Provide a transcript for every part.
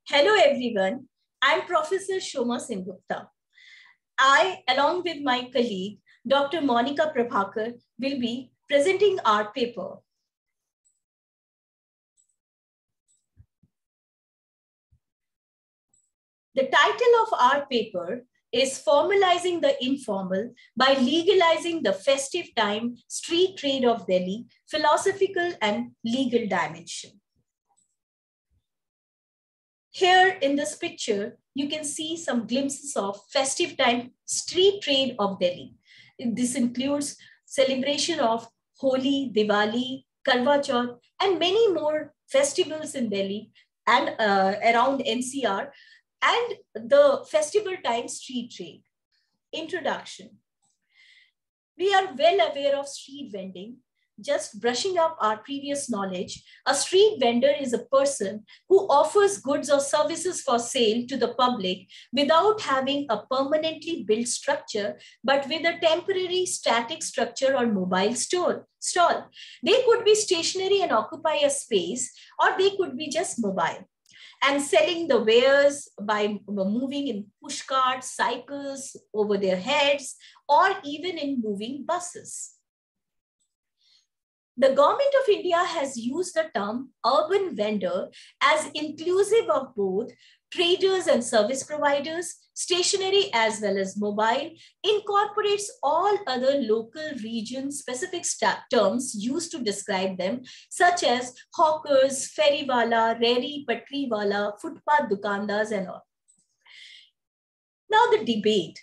Hello everyone, I'm Professor Soma Gupta. I, along with my colleague, Dr. Monica Prabhakar, will be presenting our paper. The title of our paper is Formalizing the Informal by Legalizing the Festive Time Street Trade of Delhi, Philosophical and Legal Dimension. Here in this picture, you can see some glimpses of festive time street trade of Delhi. This includes celebration of Holi, Diwali, Karwa Chauth, and many more festivals in Delhi and around NCR, and the festival time street trade. Introduction. We are well aware of street vending. Just brushing up our previous knowledge, a street vendor is a person who offers goods or services for sale to the public without having a permanently built structure, but with a temporary static structure or mobile stall. They could be stationary and occupy a space, or they could be just mobile and selling the wares by moving in push carts, cycles over their heads, or even in moving buses. The government of India has used the term urban vendor as inclusive of both traders and service providers, stationary as well as mobile, incorporates all other local region specific terms used to describe them, such as hawkers, ferrywala, reri, patriwala, footpath dukandars and all. Now the debate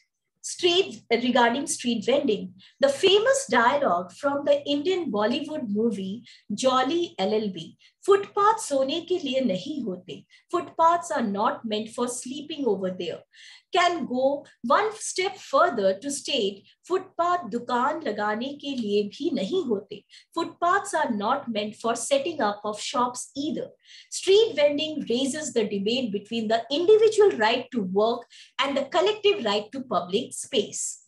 regarding street vending. The famous dialogue from the Indian Bollywood movie Jolly LLB, footpaths sone ke liye nahi hote. Footpaths are not meant for sleeping over there, can go one step further to state footpath dukaan lagane ke liye bhi nahi hote. Footpaths are not meant for setting up of shops either. Street vending raises the debate between the individual right to work and the collective right to public space.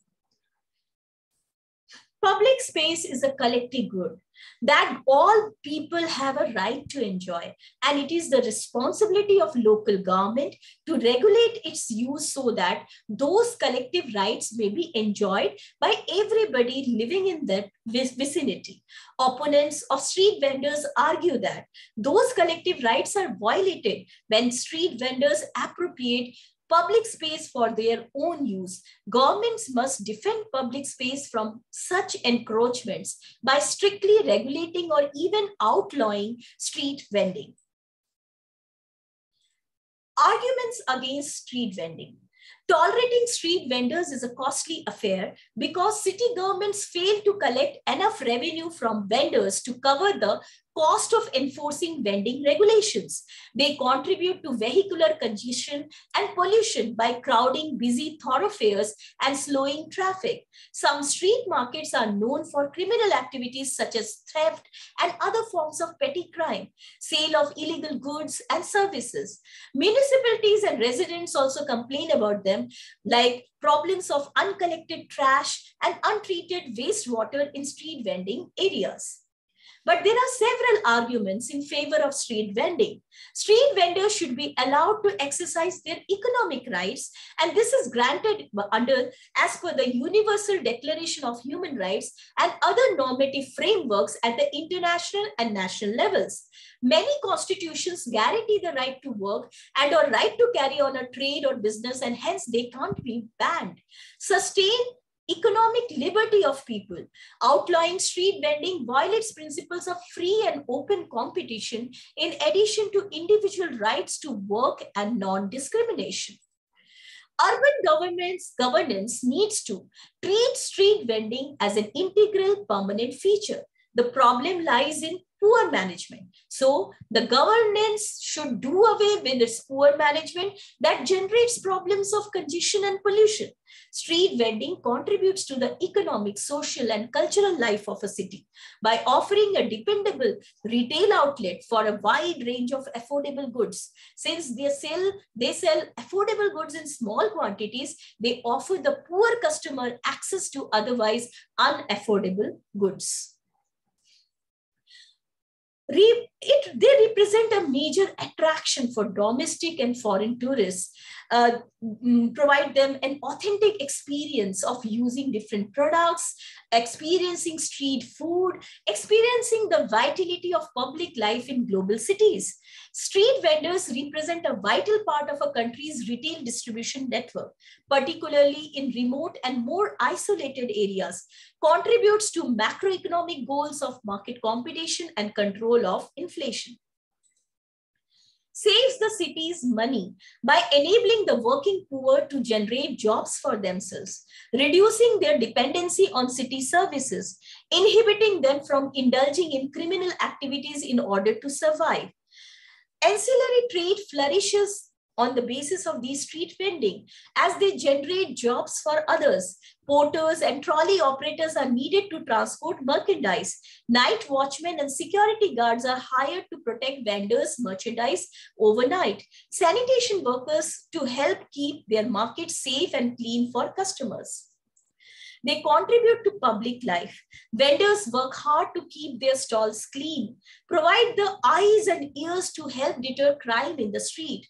Public space is a collective good that all people have a right to enjoy, and it is the responsibility of local government to regulate its use so that those collective rights may be enjoyed by everybody living in that vicinity. Opponents of street vendors argue that those collective rights are violated when street vendors appropriate public space for their own use. Governments must defend public space from such encroachments by strictly regulating or even outlawing street vending. Arguments against street vending. Tolerating street vendors is a costly affair because city governments fail to collect enough revenue from vendors to cover the cost of enforcing vending regulations. They contribute to vehicular congestion and pollution by crowding busy thoroughfares and slowing traffic. Some street markets are known for criminal activities such as theft and other forms of petty crime, sale of illegal goods and services. Municipalities and residents also complain about them, like problems of uncollected trash and untreated wastewater in street vending areas. But there are several arguments in favor of street vending. Street vendors should be allowed to exercise their economic rights, and this is granted as per the Universal Declaration of Human Rights and other normative frameworks at the international and national levels. Many constitutions guarantee the right to work and or right to carry on a trade or business, and hence they can't be banned. Sustain economic liberty of people. Outlawing street vending violates principles of free and open competition in addition to individual rights to work and non-discrimination. Urban governance needs to treat street vending as an integral permanent feature. The problem lies in poor management. So the governance should do away with its poor management that generates problems of congestion and pollution. Street vending contributes to the economic, social, and cultural life of a city by offering a dependable retail outlet for a wide range of affordable goods. Since they sell affordable goods in small quantities, they offer the poor customer access to otherwise unaffordable goods. They present a major attraction for domestic and foreign tourists, provide them an authentic experience of using different products, experiencing street food, experiencing the vitality of public life in global cities. Street vendors represent a vital part of a country's retail distribution network, particularly in remote and more isolated areas, contributes to macroeconomic goals of market competition and control of inflation. Saves the cities money by enabling the working poor to generate jobs for themselves, reducing their dependency on city services, inhibiting them from indulging in criminal activities in order to survive. Ancillary trade flourishes on the basis of these street vending as they generate jobs for others. Porters and trolley operators are needed to transport merchandise. Night watchmen and security guards are hired to protect vendors' merchandise overnight. Sanitation workers to help keep their market safe and clean for customers. They contribute to public life. Vendors work hard to keep their stalls clean, provide the eyes and ears to help deter crime in the street.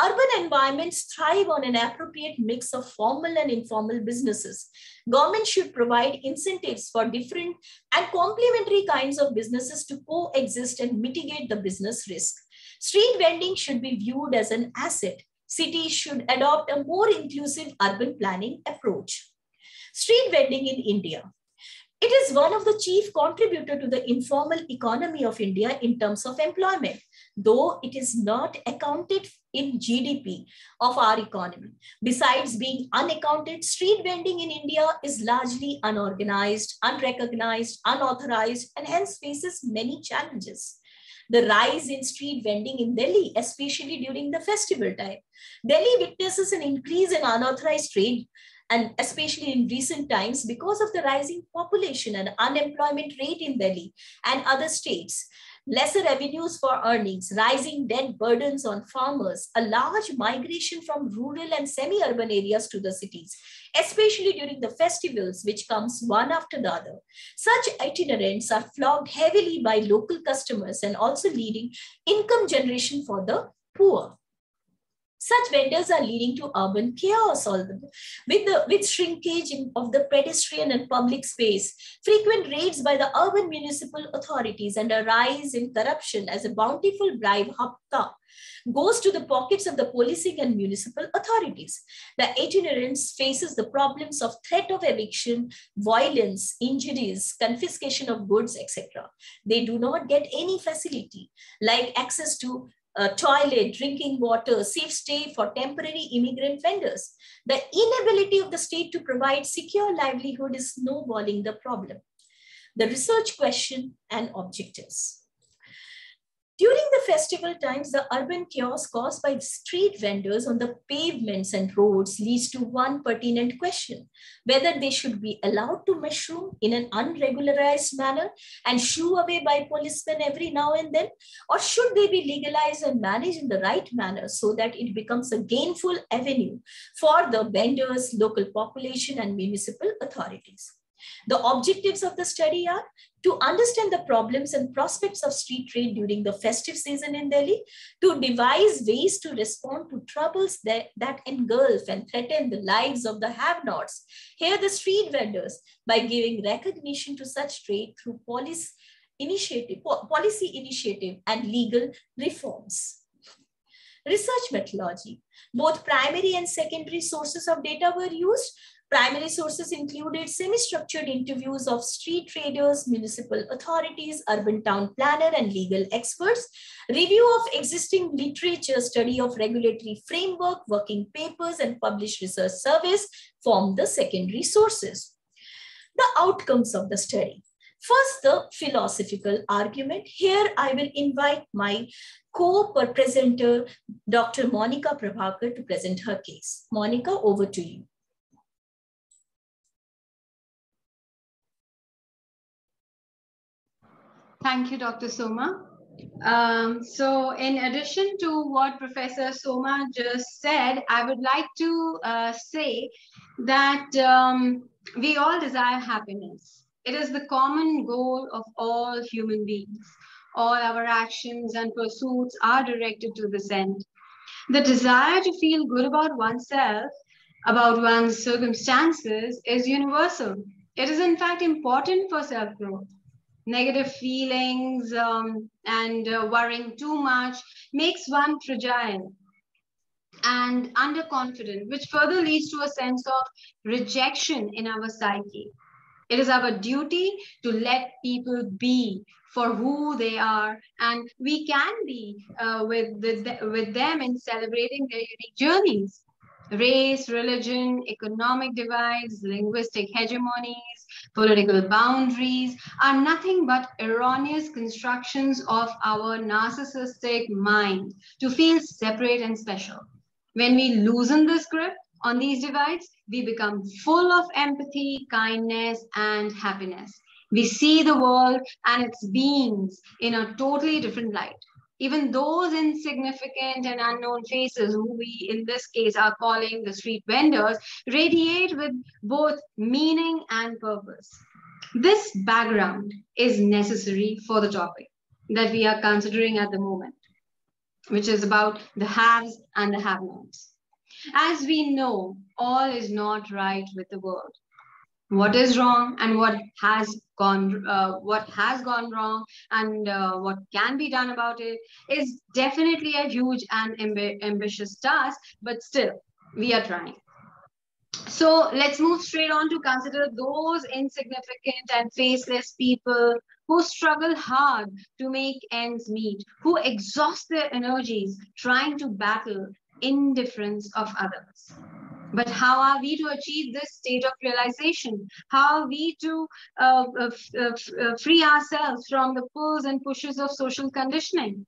Urban environments thrive on an appropriate mix of formal and informal businesses. Government should provide incentives for different and complementary kinds of businesses to coexist and mitigate the business risk. Street vending should be viewed as an asset. Cities should adopt a more inclusive urban planning approach. Street vending in India. It is one of the chief contributors to the informal economy of India in terms of employment, though it is not accounted in GDP of our economy. Besides being unaccounted, street vending in India is largely unorganized, unrecognized, unauthorized, and hence faces many challenges. The rise in street vending in Delhi, especially during the festival time. Delhi witnesses an increase in unauthorized trade, and especially in recent times because of the rising population and unemployment rate in Delhi and other states, lesser avenues for earnings, rising debt burdens on farmers, a large migration from rural and semi-urban areas to the cities, especially during the festivals which comes one after the other. Such itinerants are flogged heavily by local customers and also leading income generation for the poor. Such vendors are leading to urban chaos with shrinkage of the pedestrian and public space, frequent raids by the urban municipal authorities, and a rise in corruption as a bountiful bribe hapta goes to the pockets of the policing and municipal authorities. The itinerants faces the problems of threat of eviction, violence, injuries, confiscation of goods, etc. They do not get any facility like access to toilet, drinking water, safe stay for temporary immigrant vendors. The inability of the state to provide secure livelihood is snowballing the problem. The research question and objectives. During the festival times, the urban chaos caused by street vendors on the pavements and roads leads to one pertinent question: whether they should be allowed to mushroom in an unregularized manner and shoo away by policemen every now and then, or should they be legalized and managed in the right manner so that it becomes a gainful avenue for the vendors, local population, and municipal authorities. The objectives of the study are to understand the problems and prospects of street trade during the festive season in Delhi, to devise ways to respond to troubles that engulf and threaten the lives of the have-nots. Here, the street vendors, by giving recognition to such trade through policy initiative and legal reforms. Research methodology. Both primary and secondary sources of data were used. Primary sources included semi-structured interviews of street traders, municipal authorities, urban town planner, and legal experts, review of existing literature, study of regulatory framework, working papers, and published research surveys formed the secondary sources. The outcomes of the study. First, the philosophical argument. Here, I will invite my co-presenter, Dr. Monica Prabhakar, to present her case. Monica, over to you. Thank you, Dr. Soma. So in addition to what Professor Soma just said, I would like to say that we all desire happiness. It is the common goal of all human beings. All our actions and pursuits are directed to this end. The desire to feel good about oneself, about one's circumstances, is universal. It is, in fact, important for self growth. Negative feelings and worrying too much makes one fragile and underconfident, which further leads to a sense of rejection in our psyche. It is our duty to let people be for who they are, and we can be with them in celebrating their unique journeys. Race, religion, economic divides, linguistic hegemonies, political boundaries are nothing but erroneous constructions of our narcissistic mind to feel separate and special. When we loosen this grip on these divides, we become full of empathy, kindness, and happiness. We see the world and its beings in a totally different light. Even those insignificant and unknown faces, who we in this case are calling the street vendors, radiate with both meaning and purpose. This background is necessary for the topic that we are considering at the moment, which is about the haves and the have-nots. As we know, all is not right with the world. What is wrong and what has gone wrong, and what can be done about it is definitely a huge and ambitious task, but still, we are trying. So let's move straight on to consider those insignificant and faceless people who struggle hard to make ends meet, who exhaust their energies trying to battle indifference of others. But how are we to achieve this state of realization? How are we to free ourselves from the pulls and pushes of social conditioning?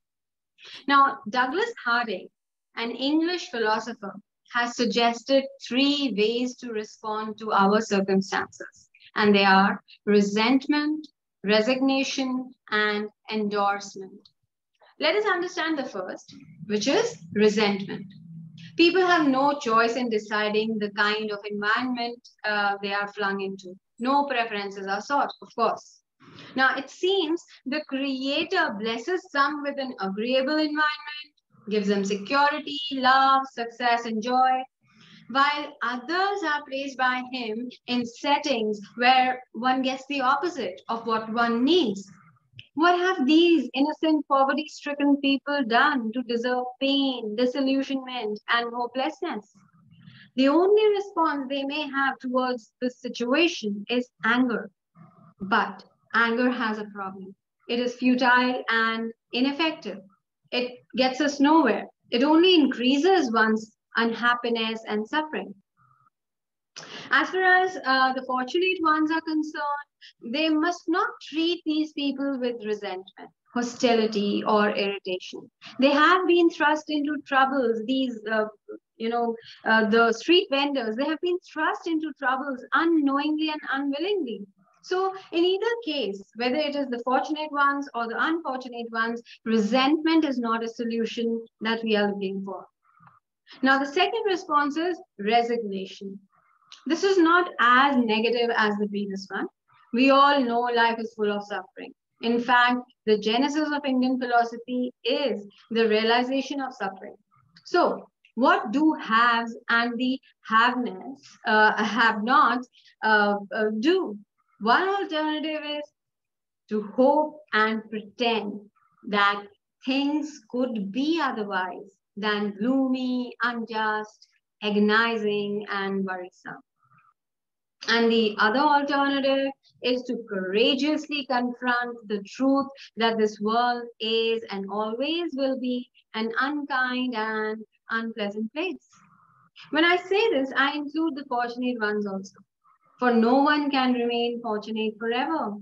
Now, Douglas Harding, an English philosopher, has suggested three ways to respond to our circumstances, and they are resentment, resignation, and endorsement. Let us understand the first, which is resentment. People have no choice in deciding the kind of environment they are flung into. No preferences are sought, of course. Now, it seems the Creator blesses some with an agreeable environment, gives them security, love, success, and joy, while others are placed by Him in settings where one gets the opposite of what one needs. What have these innocent, poverty stricken people done to deserve pain, disillusionment, and hopelessness? The only response they may have towards this situation is anger. But anger has a problem. It is futile and ineffective. It gets us nowhere. It only increases one's unhappiness and suffering. As far as the fortunate ones are concerned, they must not treat these people with resentment, hostility, or irritation. They have been thrust into troubles. The street vendors, they have been thrust into troubles unknowingly and unwillingly. So, in either case, whether it is the fortunate ones or the unfortunate ones, resentment is not a solution that we are looking for. Now, the second response is resignation. This is not as negative as the previous one. We all know life is full of suffering. In fact, the genesis of Indian philosophy is the realization of suffering. So, what do haves and the have-nots do? One alternative is to hope and pretend that things could be otherwise than gloomy, unjust, agonizing, and worrisome. And the other alternative is to courageously confront the truth that this world is and always will be an unkind and unpleasant place. When I say this, I include the fortunate ones also, for no one can remain fortunate forever.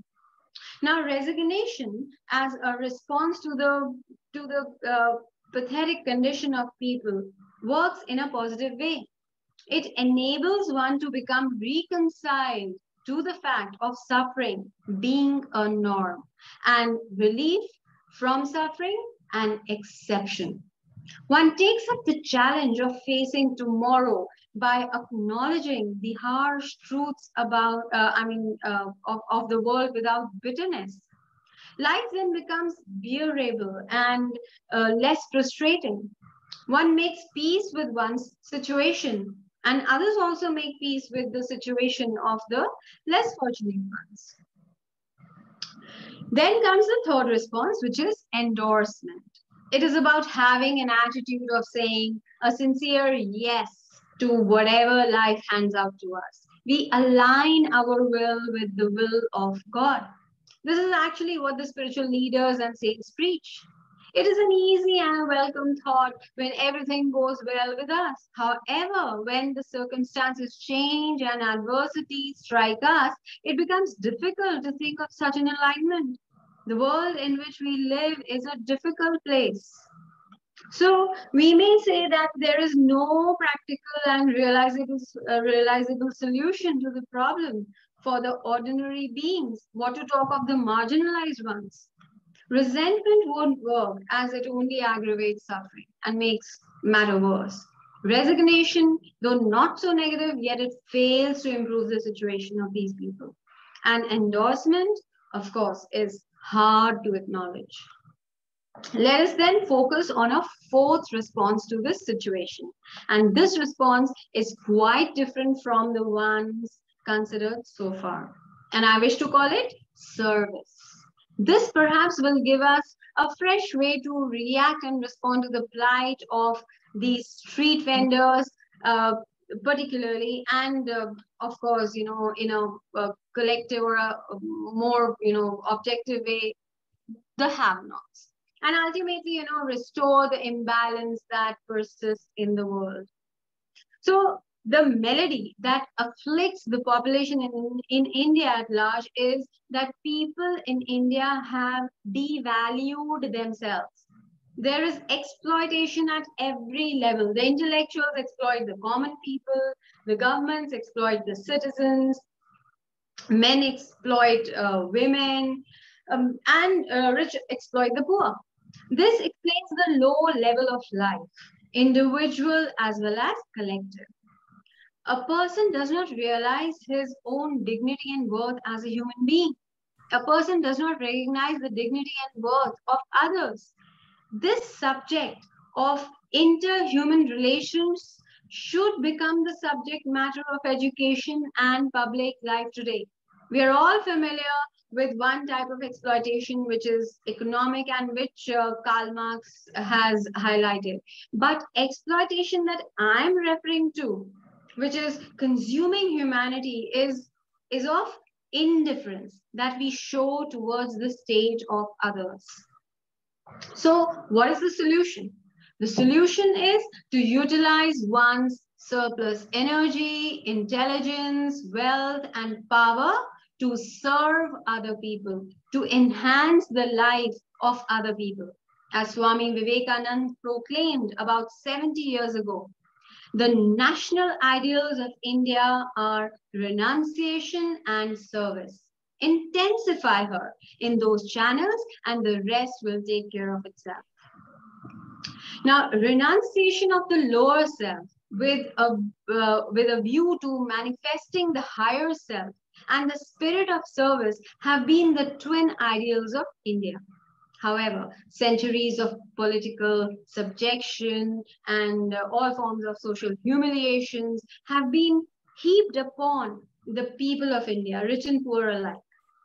Now, resignation as a response to the pathetic condition of people works in a positive way. It enables one to become reconciled to the fact of suffering being a norm and relief from suffering an exception. One takes up the challenge of facing tomorrow by acknowledging the harsh truths of the world without bitterness. Life then becomes bearable and less frustrating. One makes peace with one's situation, and others also make peace with the situation of the less fortunate ones. Then comes the third response, which is endorsement. It is about having an attitude of saying a sincere yes to whatever life hands out to us. We align our will with the will of God. This is actually what the spiritual leaders and saints preach. It is an easy and welcome thought when everything goes well with us. However, when the circumstances change and adversity strike us, it becomes difficult to think of such an alignment. The world in which we live is a difficult place. So we may say that there is no practical and realizable solution to the problem for the ordinary beings. What to talk of the marginalized ones? Resentment won't work as it only aggravates suffering and makes matter worse. Resignation, though not so negative, yet it fails to improve the situation of these people. And endorsement, of course, is hard to acknowledge. Let us then focus on a fourth response to this situation. And this response is quite different from the ones considered so far. And I wish to call it service. This perhaps will give us a fresh way to react and respond to the plight of these street vendors, particularly, and of course, in a collective or a more, objective way, the have-nots. And ultimately, restore the imbalance that persists in the world. So the melody that afflicts the population in India at large is that people in India have devalued themselves. There is exploitation at every level. The intellectuals exploit the common people, the governments exploit the citizens, men exploit women, and rich exploit the poor. This explains the low level of life, individual as well as collective. A person does not realize his own dignity and worth as a human being. A person does not recognize the dignity and worth of others. This subject of interhuman relations should become the subject matter of education and public life today. We are all familiar with one type of exploitation, which is economic, and which Karl Marx has highlighted. But exploitation that I'm referring to, which is consuming humanity, is of indifference that we show towards the state of others. So what is the solution? The solution is to utilize one's surplus energy, intelligence, wealth, and power to serve other people, to enhance the life of other people. As Swami Vivekananda proclaimed about 70 years ago, the national ideals of India are renunciation and service. Intensify her in those channels, and the rest will take care of itself. Now, renunciation of the lower self with a view to manifesting the higher self and the spirit of service have been the twin ideals of India. However, centuries of political subjection and all forms of social humiliations have been heaped upon the people of India, rich and poor alike.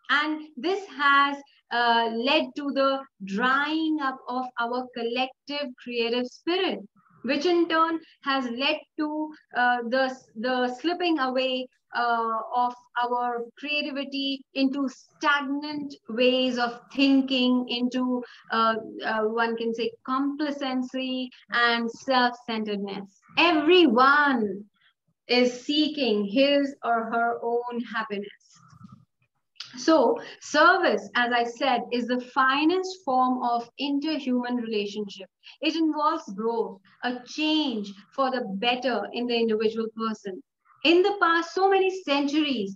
And this has led to the drying up of our collective creative spirit, which in turn has led to the slipping away of our creativity into stagnant ways of thinking, into one can say complacency and self-centeredness. Everyone is seeking his or her own happiness. So service, as I said, is the finest form of interhuman relationship. It involves growth, a change for the better in the individual person. In the past, so many centuries,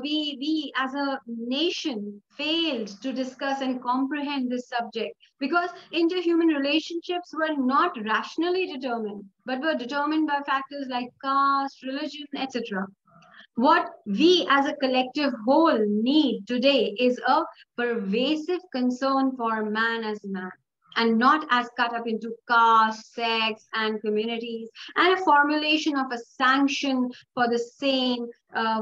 we as a nation failed to discuss and comprehend this subject because interhuman relationships were not rationally determined, but were determined by factors like caste, religion, etc. What we as a collective whole need today is a pervasive concern for man as man, and not as cut up into caste, sex, and communities, and a formulation of a sanction for the same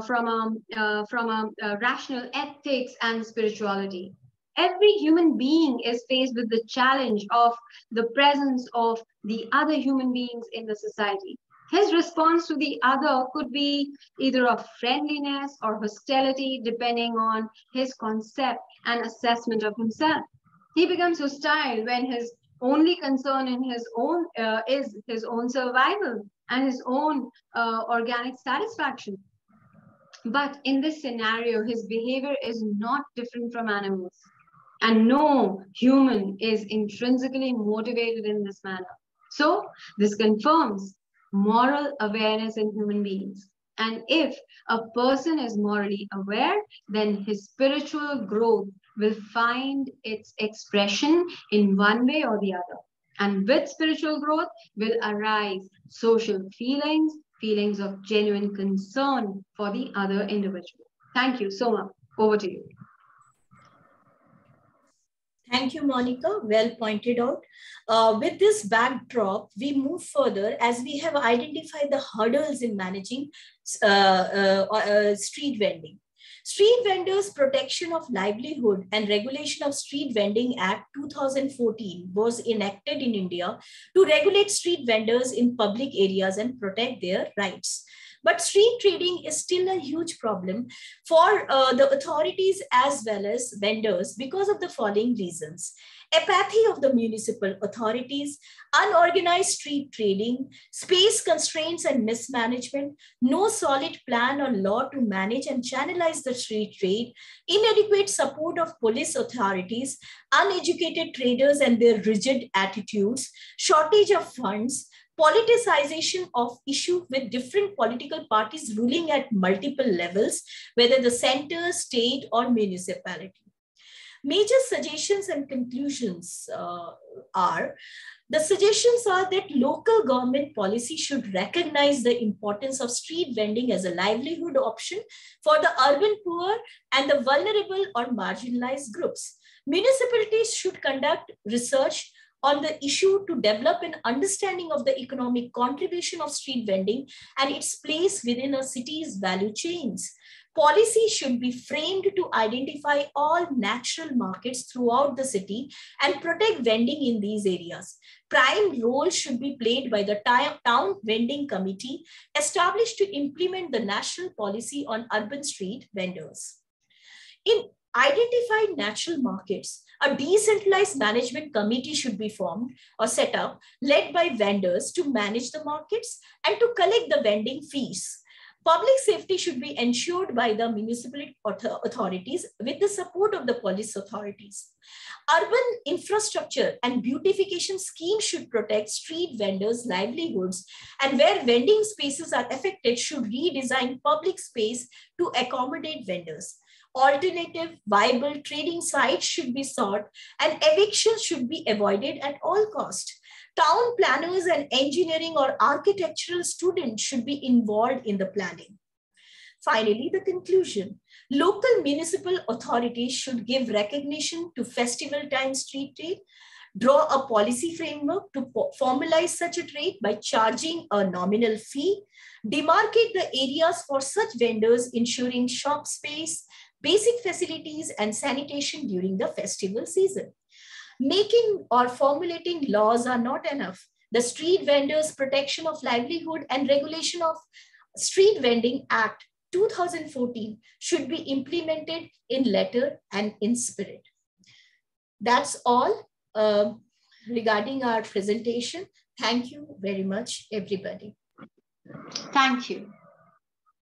from a rational ethics and spirituality. Every human being is faced with the challenge of the presence of the other human beings in the society. His response to the other could be either of friendliness or hostility, depending on his concept and assessment of himself. He becomes hostile when his only concern in his own is his own survival and his own organic satisfaction. But in this scenario, his behavior is not different from animals. And no human is intrinsically motivated in this manner. So, this confirms moral awareness in human beings. And if a person is morally aware, then his spiritual growth will find its expression in one way or the other. And with spiritual growth will arise social feelings, feelings of genuine concern for the other individual. Thank you, Soma. Over to you. Thank you, Monica. Well pointed out. With this backdrop, we move further as we have identified the hurdles in managing street vending. Street Vendors Protection of Livelihood and Regulation of Street Vending Act 2014 was enacted in India to regulate street vendors in public areas and protect their rights. But street trading is still a huge problem for the authorities as well as vendors because of the following reasons: apathy of the municipal authorities, unorganized street trading, space constraints and mismanagement, no solid plan or law to manage and channelize the street trade, inadequate support of police authorities, uneducated traders and their rigid attitudes, shortage of funds, politicization of issue with different political parties ruling at multiple levels, whether the center, state, or municipality. Major suggestions and conclusions the suggestions are that local government policy should recognize the importance of street vending as a livelihood option for the urban poor and the vulnerable or marginalized groups. Municipalities should conduct research on the issue to develop an understanding of the economic contribution of street vending and its place within a city's value chains. Policy should be framed to identify all natural markets throughout the city and protect vending in these areas. Prime role should be played by the town vending committee established to implement the national policy on urban street vendors. In identified natural markets, a decentralized management committee should be formed or set up, led by vendors to manage the markets and to collect the vending fees. Public safety should be ensured by the municipal authorities with the support of the police authorities. Urban infrastructure and beautification schemes should protect street vendors' livelihoods, and where vending spaces are affected should redesign public space to accommodate vendors. Alternative viable trading sites should be sought and evictions should be avoided at all costs. Town planners and engineering or architectural students should be involved in the planning. Finally, the conclusion. Local municipal authorities should give recognition to festival time street trade, draw a policy framework to formalize such a trade by charging a nominal fee, demarcate the areas for such vendors, ensuring shop space, basic facilities, and sanitation during the festival season. Making or formulating laws are not enough. The Street Vendors Protection of Livelihood and Regulation of Street Vending Act 2014 should be implemented in letter and in spirit. That's all regarding our presentation. Thank you very much, everybody. Thank you.